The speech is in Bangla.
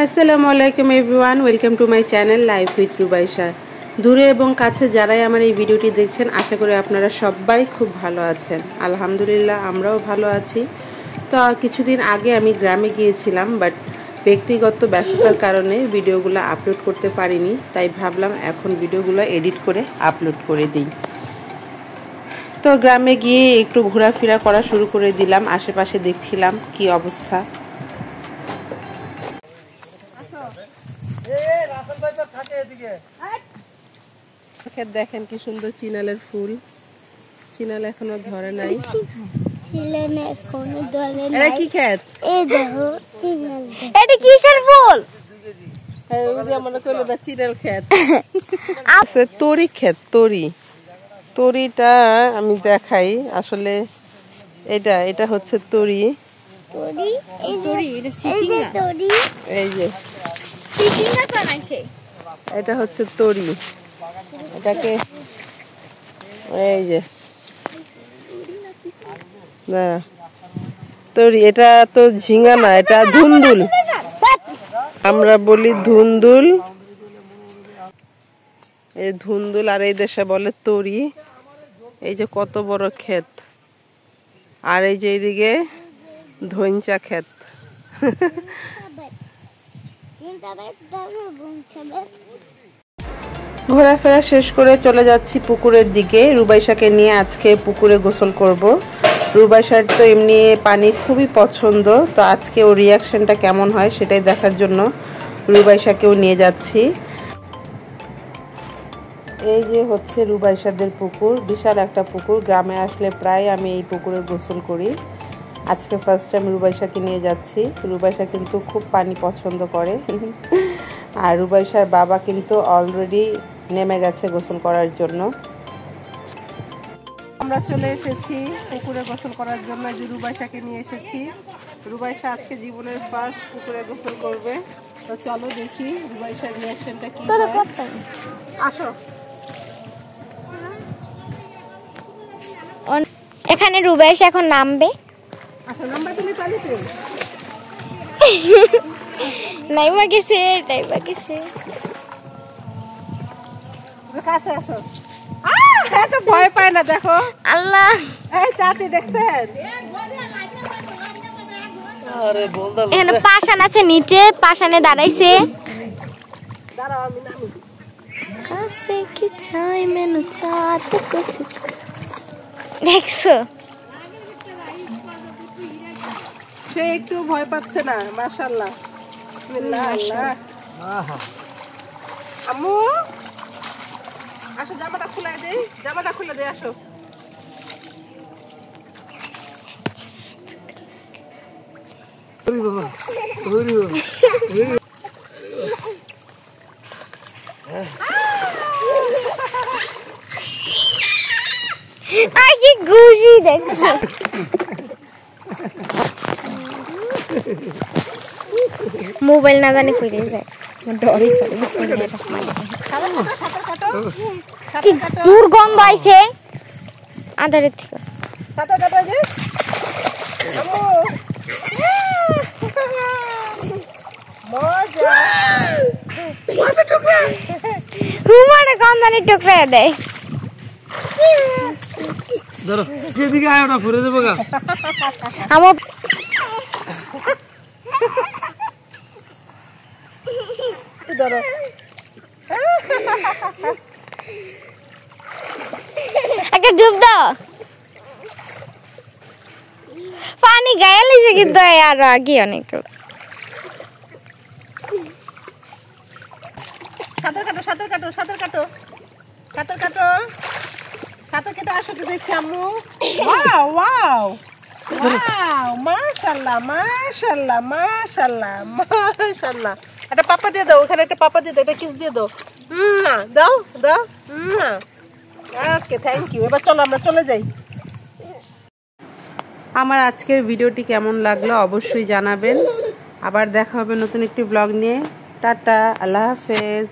আসসালামু আলাইকুম everyone, welcome to my channel life with Rubaisha. দূরে এবং কাছে যারাই আমার এই ভিডিওটি দেখছেন, আশা করি আপনারা সবাই খুব ভালো আছেন। আলহামদুলিল্লাহ আমরাও ভালো আছি। তো কিছুদিন আগে আমি গ্রামে গিয়েছিলাম, বাট ব্যক্তিগত ব্যস্ততার কারণে ভিডিওগুলো আপলোড করতে পারিনি। তাই ভাবলাম এখন ভিডিওগুলো এডিট করে আপলোড করে দিই। তো গ্রামে গিয়ে একটু ঘোরাফেরা করা শুরু করে দিলাম। আশেপাশে দেখছিলাম কি অবস্থা। দেখেন কি সুন্দর চিনালের ফুল। চিনাল এখনো ধরে নাই। এটা কি ক্ষেত? এই দেখো চিনাল। এটা কিসের ফুল? মনে করলো না চিনাল ক্ষেত। আছে তরি ক্ষেত, তরি। তরিটা আমি দেখাই। আসলে এটা হচ্ছে তরি। তরি এই তরি, এটা সিসিঙ্গা। তরি এই যে সিসিঙ্গা বানাইছে। এটা হচ্ছে তরি। এটাকে এই যে না তরি, এটা তো ঝিঙ্গা না, এটা ধুন্দুল। আমরা বলি ধুন্দুল। এই ধুন্দুল আর এই দেশে বলে তরি। এই যে কত বড় ক্ষেত, আর এই যে এইদিকে ধইঞ্চা ক্ষেত। ঘোরাফেরা শেষ করে চলে যাচ্ছি পুকুরের দিকে। রুবাইশাকে নিয়ে আজকে পুকুরে গোসল করব। রুবাইশার তো এমনি পানি খুবই পছন্দ, তো আজকে ওর রিয়াকশনটা কেমন হয় সেটাই দেখার জন্য রুবাইশাকেও নিয়ে যাচ্ছি। এই যে হচ্ছে রুবাইশাদের পুকুর, বিশাল একটা পুকুর। গ্রামে আসলে প্রায় আমি এই পুকুরে গোসল করি। আজকে ফার্স্ট টাইম রুবাইশাকে নিয়ে যাচ্ছি। রুবাইশা কিন্তু খুব পানি পছন্দ করে। আর রুবাইশার বাবা কিন্তু অলরেডি নেমে গেছে গোসল করার জন্য। আমরা চলে এসেছি পুকুরে গোসল করার জন্য। যে রুবাইশাকে নিয়ে এসেছি। রুবাইশা আজকে জীবনের ফার্স্ট পুকুরে গোসল করবে। তো চলো দেখি রুবাইশার রিঅ্যাকশনটা কি হয়। আসো। এখানে রুবাইশা এখন নামবে। আসো, নাম্বার তুমি পালিতে। নাইমা গেছে, নাইমা গেছে। কাছে আসো। এত ভয় পায় না, দেখো। আল্লাহ, এই চাচি দেখছেন? আরে বলদা এখানে পাশান আছে, নিচে পাশানে দাঁড়াইছে। দাঁড়াও আমি নামি। কাছে কি চাই মেনু চাঁদ কুছি। দেখছো? সে একটু ভয় পাচ্ছে না। মাশাআল্লাহ, বিসমিল্লাহ। আল্লাহ, আম্মু আসো, জামাটা খুলে দেই। জামাটা খুলে দে, আসো। ওরে বাবা, ওরে বাবা। আর কি গুজি দেখছো? মোবাইল না জানি ফিরে যায়, ডরি করে। কি দুর্গন্ধ আইছে আধারের থেকে। সাঁতার কাটা যে আম্মু, মজা। মাছ টুকরা হুমারে গন্ধানি টুকরা দেয়। ধরো, যেদিকে আয় ওটা ঘুরে দেবো গা। আমার ধরো। একটা ডুব দাও। পানি গায়ে লেগেছে কিন্তু আর আগে অনেক। সাঁতার কাটো, সাঁতার কাটো, সাঁতার কাটো, সাঁতার কাটো, সাঁতার কেটে আসো তো দেখছি আম্মু। ওয়াও ওয়াও ওয়াও, মাশাআল্লাহ মাশাআল্লাহ মাশাআল্লাহ মাশাআল্লাহ। একটা পাপা দিয়ে দাও, ওখানে একটা পাপা দিয়ে দাও, একটা কিস দিয়ে দাও। দাও দাও। ওকে, থ্যাংক ইউ। এবার চলো আমরা চলে যাই। আমার আজকের ভিডিওটি কেমন লাগলো অবশ্যই জানাবেন। আবার দেখা হবে নতুন একটি ব্লগ নিয়ে। টাটা, আল্লাহ হাফেজ।